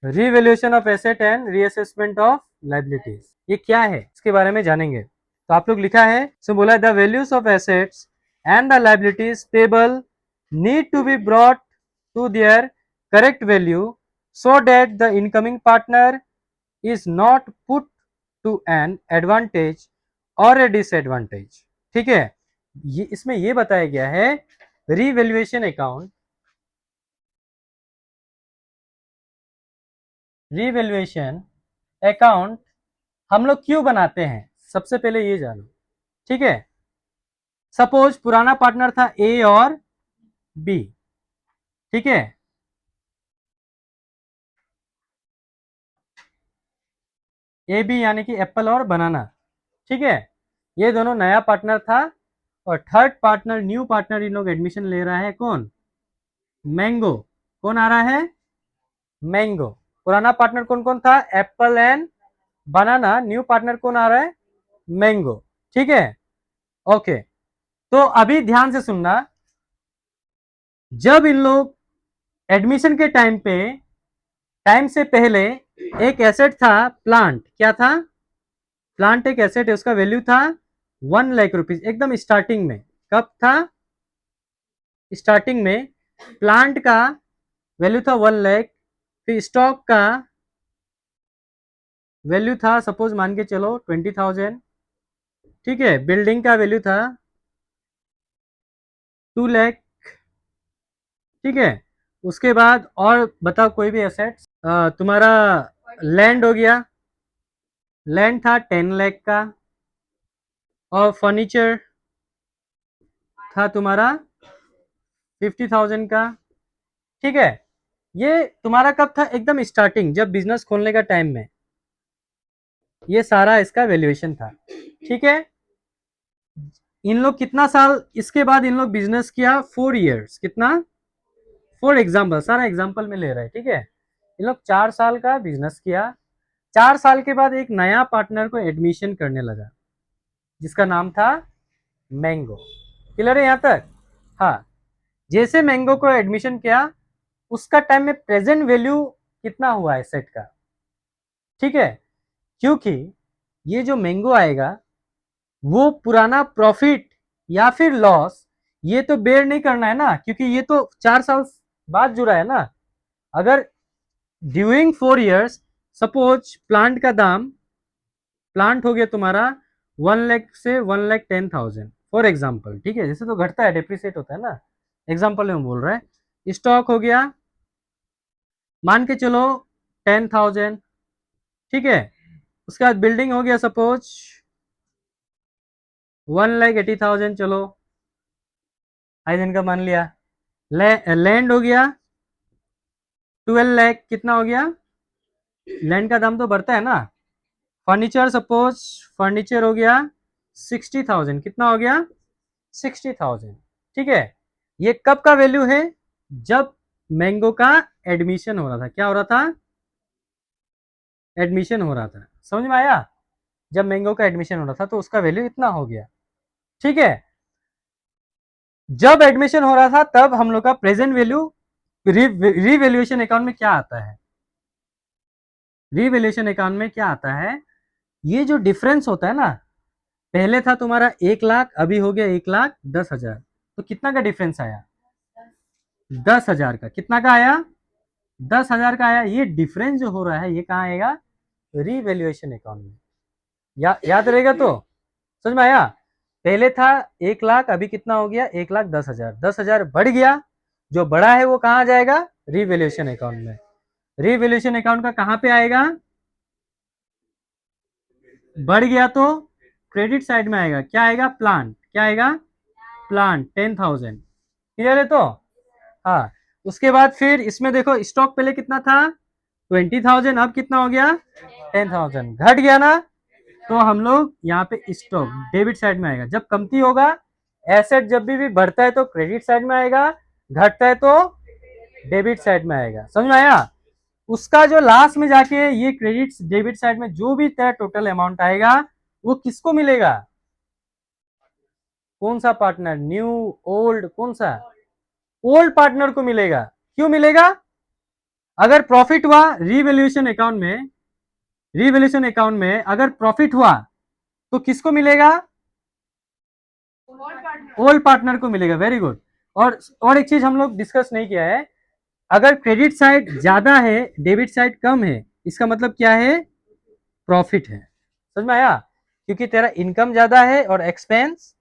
Revaluation of asset and reassessment of liabilities, ये क्या है इसके बारे में जानेंगे। तो आप लोग लिखा है, इसमें बोला है the values of assets and the liabilities payable need to be brought to their correct value so that the incoming partner is not put to an advantage और ए डिसएडवांटेज। ठीक है, ये इसमें ये बताया गया है रीवैल्यूएशन अकाउंट, रीवैल्यूएशन अकाउंट हम लोग क्यों बनाते हैं, सबसे पहले ये जानो। ठीक है, सपोज पुराना पार्टनर था ए और बी। ठीक है, ए बी यानी कि एप्पल और बनाना। ठीक है, ये दोनों नया पार्टनर था और third partner, new partner in लोग एडमिशन ले रहा है, कौन? मैंगो। कौन आ रहा है? मैंगो। पुराना पार्टनर कौन कौन था? Apple and banana. New partner कौन आ रहा है? मैंगो। ठीक है, ओके। तो अभी ध्यान से सुनना, जब इन लोग एडमिशन के टाइम से पहले एक एसेट था प्लांट। क्या था? प्लांट एक एसेट है, उसका वैल्यू था 1 लाख रुपीज एकदम स्टार्टिंग में। कब था? स्टार्टिंग में प्लांट का वैल्यू था 1 लाख। फिर स्टॉक का वैल्यू था, सपोज मान के चलो 20,000। ठीक है, बिल्डिंग का वैल्यू था 2 लाख। ठीक है, उसके बाद और बताओ कोई भी एसेट्स। तुम्हारा लैंड हो गया, लैंड था 10 लाख का, और फर्नीचर था तुम्हारा 50,000 का। ठीक है, ये तुम्हारा कब था? एकदम स्टार्टिंग, जब बिजनेस खोलने का टाइम में ये सारा इसका वैल्यूएशन था। ठीक है, इन लोग कितना साल इसके बाद इन लोग बिजनेस किया? 4 इयर्स। कितना? फॉर एग्जाम्पल, सारा एग्जाम्पल में ले रहा है। ठीक है, इन लोग 4 साल का बिजनेस किया। 4 साल के बाद एक नया पार्टनर को एडमिशन करने लगा जिसका नाम था मैंगो। क्लियर है यहाँ तक? हाँ, जैसे मैंगो को एडमिशन किया उसका टाइम में प्रेजेंट वैल्यू कितना हुआ एसेट का? ठीक है, क्योंकि ये जो मैंगो आएगा वो पुराना प्रॉफिट या फिर लॉस ये तो बेयर नहीं करना है ना, क्योंकि ये तो 4 साल बाद जुड़ा है ना। अगर ड्यूरिंग 4 इयर्स, सपोज प्लांट का दाम, प्लांट हो गया तुम्हारा 1 लाख से 1,10,000 फॉर एग्जाम्पल। ठीक है, जैसे तो घटता है, डेप्रिसिएट होता है ना, एग्जाम्पल में बोल रहा है। स्टॉक हो गया मान के चलो 10,000। ठीक है, उसके बाद बिल्डिंग हो गया सपोज 1,80,000, चलो हाई दिन का मान लिया। लैंड हो गया 12 लाख। कितना हो गया? लैंड का दाम तो बढ़ता है ना। फर्नीचर, सपोज फर्नीचर हो गया 60,000। कितना हो गया? 60,000। ठीक है, ये कब का वैल्यू है? जब मैंगो का एडमिशन हो रहा था। क्या हो रहा था? एडमिशन हो रहा था। समझ में आया? जब मैंगो का एडमिशन हो रहा था तो उसका वैल्यू इतना हो गया। ठीक है, जब एडमिशन हो रहा था तब हम लोग का प्रेजेंट वैल्यू, रीवैल्यूएशन अकाउंट में क्या आता है? रीवैल्यूएशन अकाउंट में क्या आता है? ये जो डिफरेंस होता है ना, पहले था तुम्हारा 1 लाख, अभी हो गया 1,10,000, तो कितना का डिफरेंस आया? 10,000 का। कितना का आया? 10,000 का आया। ये डिफरेंस जो हो रहा है ये कहाँ आएगा? रीवैल्यूएशन अकाउंट में। याद रहेगा तो? समझ में आया? पहले था 1 लाख, अभी कितना हो गया? 1,10,000। 10,000 बढ़ गया, जो बढ़ा है वो कहाँ जाएगा? रीवैल्यूएशन अकाउंट में। रीवैल्यूएशन अकाउंट का कहाँ पे आएगा? बढ़ गया तो क्रेडिट साइड में आएगा। क्या आएगा? प्लांट। क्या आएगा? प्लांट 10,000। क्लियर है तो? हाँ, उसके बाद फिर इसमें देखो स्टॉक पहले कितना था? 20,000, अब कितना हो गया? 10,000। घट गया ना, तो हम लोग यहाँ पे स्टॉक डेबिट साइड में आएगा। जब कमती होगा, एसेट जब भी बढ़ता है तो क्रेडिट साइड में आएगा, घटता है तो डेबिट साइड में आएगा। समझ में आया? उसका जो लास्ट में जाके ये क्रेडिट डेबिट साइड में जो भी तेरा टोटल अमाउंट आएगा वो किसको मिलेगा? कौन सा पार्टनर? New, old? कौन सा? ओल्ड पार्टनर को मिलेगा। क्यों मिलेगा? अगर प्रॉफिट हुआ रिवैल्यूएशन अकाउंट में, रिवैल्यूएशन अकाउंट में अगर प्रॉफिट हुआ तो किसको मिलेगा? ओल्ड पार्टनर को मिलेगा। Very good. और एक चीज हम लोग डिस्कस नहीं किया है, अगर क्रेडिट साइड ज्यादा है डेबिट साइड कम है, इसका मतलब क्या है? प्रॉफिट है। समझ में आया? क्योंकि तेरा इनकम ज्यादा है और एक्सपेंस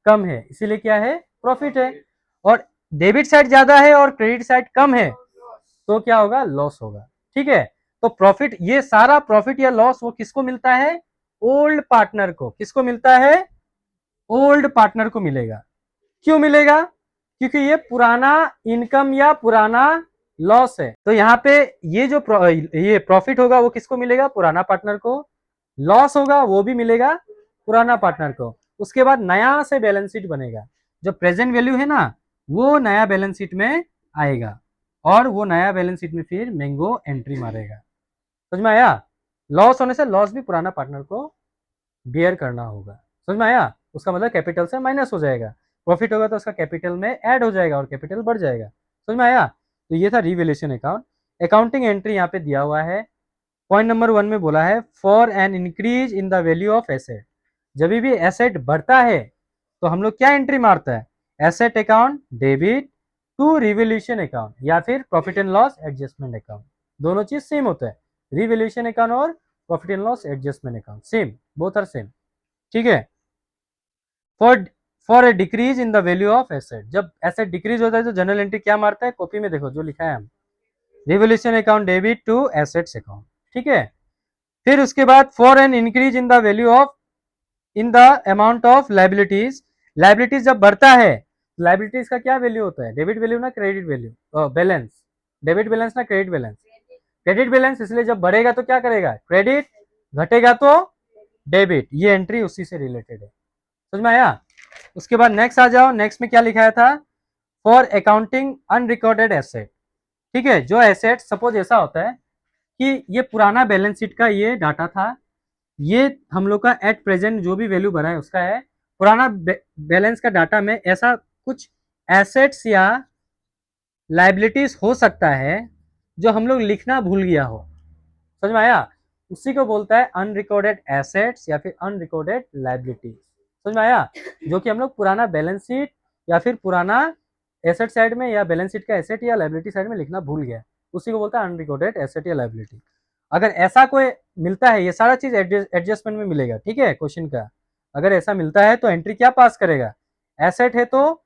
कम है, इसीलिए क्या है? प्रॉफिट है। और डेबिट साइड ज्यादा है और क्रेडिट साइड कम है तो क्या होगा? लॉस होगा। ठीक है, तो प्रॉफिट, ये सारा प्रॉफिट या लॉस वो किसको मिलता है? ओल्ड पार्टनर को। किसको मिलता है? ओल्ड पार्टनर को मिलेगा। क्यों मिलेगा? क्योंकि ये पुराना इनकम या पुराना लॉस है। तो यहाँ पे ये जो ये प्रॉफिट होगा वो किसको मिलेगा? पुराना पार्टनर को। लॉस होगा वो भी मिलेगा पुराना पार्टनर को। उसके बाद नया से बैलेंस शीट बनेगा, जो प्रेजेंट वैल्यू है ना वो नया बैलेंस शीट में आएगा, और वो नया बैलेंस शीट में फिर मैंगो एंट्री मारेगा। समझ में आया? लॉस होने से लॉस भी पुराना पार्टनर को बियर करना होगा। समझ में आया? उसका मतलब कैपिटल से माइनस हो जाएगा। प्रॉफिट होगा तो उसका कैपिटल में ऐड हो जाएगा और कैपिटल बढ़ जाएगा। समझ में आया? तो ये था रिवैल्यूएशन अकाउंट। अकाउंटिंग एंट्री यहाँ पे दिया हुआ है। पॉइंट नंबर 1 में बोला है for an increase in the value of asset. जब भी एसेट बढ़ता है तो हम लोग क्या एंट्री मारता है? Asset account debit to revaluation account या फिर profit and loss adjustment account. दोनों चीज सेम होता है, रिवैल्यूएशन अकाउंट और profit and loss adjustment account same, both are same. ठीक है। For for a decrease in the value of asset, जब एसेट डिक्रीज होता है तो जनरल एंट्री क्या मारता है? कॉपी में देखो जो लिखा है हम, revaluation account debit to assets account. ठीक है। फिर उसके बाद for an increase in the value of in the amount of liabilities, liabilities जब बढ़ता है, लाइबिलिटीज का क्या वैल्यू होता है? डेबिट वैल्यू ना credit value? Balance. Debit balance ना क्रेडिट बैलेंस? Credit balance. इसलिए जब बढ़ेगा तो क्या करेगा? क्रेडिट, घटेगा तो डेबिट। ये एंट्री उसी से रिलेटेड है। समझ में आया? उसके बाद नेक्स्ट आ जाओ, नेक्स्ट में क्या लिखाया था? For accounting unrecorded asset. ठीक है, जो एसेट सपोज ऐसा होता है कि ये पुराना बैलेंस शीट का ये डाटा था, ये हम लोग का एट प्रेजेंट जो भी वैल्यू बना है उसका है। पुराना बैलेंस का डाटा में ऐसा कुछ एसेट्स या लाइबिलिटीज हो सकता है जो हम लोग लिखना भूल गया हो। समझ में आया? उसी को बोलता है अनरिकॉर्डेड एसेट्स या फिर अनरिकॉर्डेड लाइबिलिटीज। समझ में आया? जो कि हम लोग पुराना बैलेंस शीट या फिर पुराना एसेट साइड में या बैलेंस शीट का एसेट या लाइबिलिटी साइड में लिखना भूल गया, उसी को बोलता है अनरिकॉर्डेड एसेट या लाइबिलिटी। अगर ऐसा कोई मिलता है, ये सारा चीज एडजस्टमेंट में मिलेगा। ठीक है, क्वेश्चन का अगर ऐसा मिलता है तो एंट्री क्या पास करेगा? एसेट है तो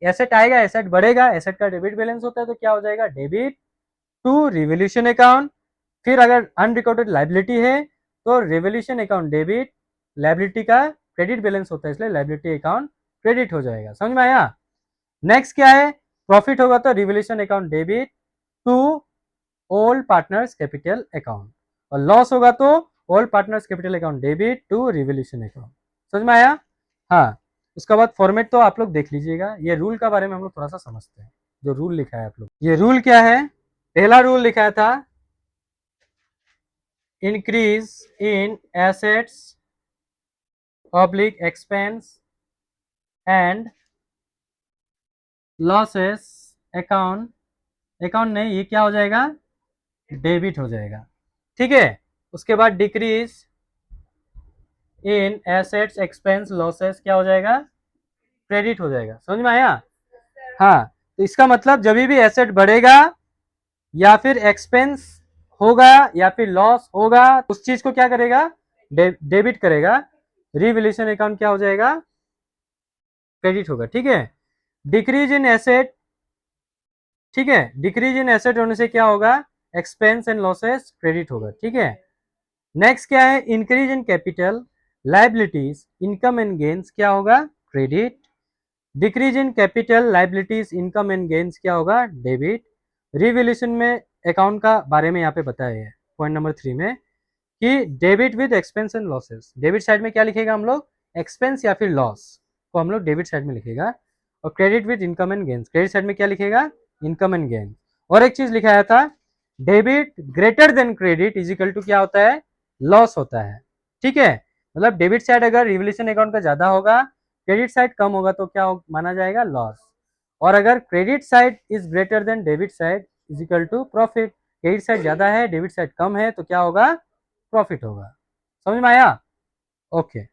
एसेट आएगा, एसेट बढ़ेगा, एसेट का डेबिट बैलेंस होता है तो क्या हो जाएगा? Debit to revaluation account. फिर अगर अनरिकॉर्डेड लाइबिलिटी है तो रिवैल्यूएशन अकाउंट डेबिट, लाइबिलिटी का क्रेडिट बैलेंस होता है इसलिए लाइबिलिटी अकाउंट क्रेडिट हो जाएगा। समझ में आया? नेक्स्ट क्या है? प्रॉफिट होगा तो revaluation account debit to all partners capital account, और लॉस होगा तो all partners capital account debit to revaluation account. समझ में आया? हाँ। उसके बाद फॉर्मेट तो आप लोग देख लीजिएगा, ये रूल का बारे में हम लोग थोड़ा सा समझते हैं। जो रूल लिखा है आप लोग, ये रूल क्या है? पहला रूल लिखा था increase in assets oblique expense and losses account, account नहीं, ये क्या हो जाएगा? डेबिट हो जाएगा। ठीक है। उसके बाद decrease in assets expense losses क्या हो जाएगा? क्रेडिट हो जाएगा। समझ में आया? हाँ। तो इसका मतलब जब भी एसेट बढ़ेगा या फिर एक्सपेंस होगा या फिर लॉस होगा, उस चीज को क्या करेगा? डेबिट करेगा। रिवैल्यूएशन अकाउंट क्या हो जाएगा? क्रेडिट होगा। ठीक है। डिक्रीज इन एसेट, ठीक है, डिक्रीज इन एसेट होने से क्या होगा? एक्सपेंस एंड लॉसेस क्रेडिट होगा। ठीक है। नेक्स्ट क्या है? Increase in capital liabilities income and gains क्या होगा? Credit. Decrease in capital liabilities income and gains क्या होगा? डेबिट। रिवैल्यूएशन में अकाउंट का बारे में यहाँ पे बताया है पॉइंट नंबर 3 में कि debit with expense and losses. Debit side में क्या लिखेगा हम लोग? एक्सपेंस या फिर लॉस को हम लोग डेबिट साइड में लिखेगा, और credit with income and gains credit side में क्या लिखेगा? Income and gain. और एक चीज लिखाया था debit greater than credit is equal to क्या होता है? लॉस होता है। ठीक है, मतलब डेबिट साइड अगर रिवैल्यूएशन अकाउंट का ज्यादा होगा, क्रेडिट साइड कम होगा तो क्या माना जाएगा? लॉस। और अगर credit side is greater than debit side is equal to profit, credit side ज़्यादा है, डेबिट साइड कम है, तो क्या होगा? प्रॉफिट होगा। समझ में आया? ओके।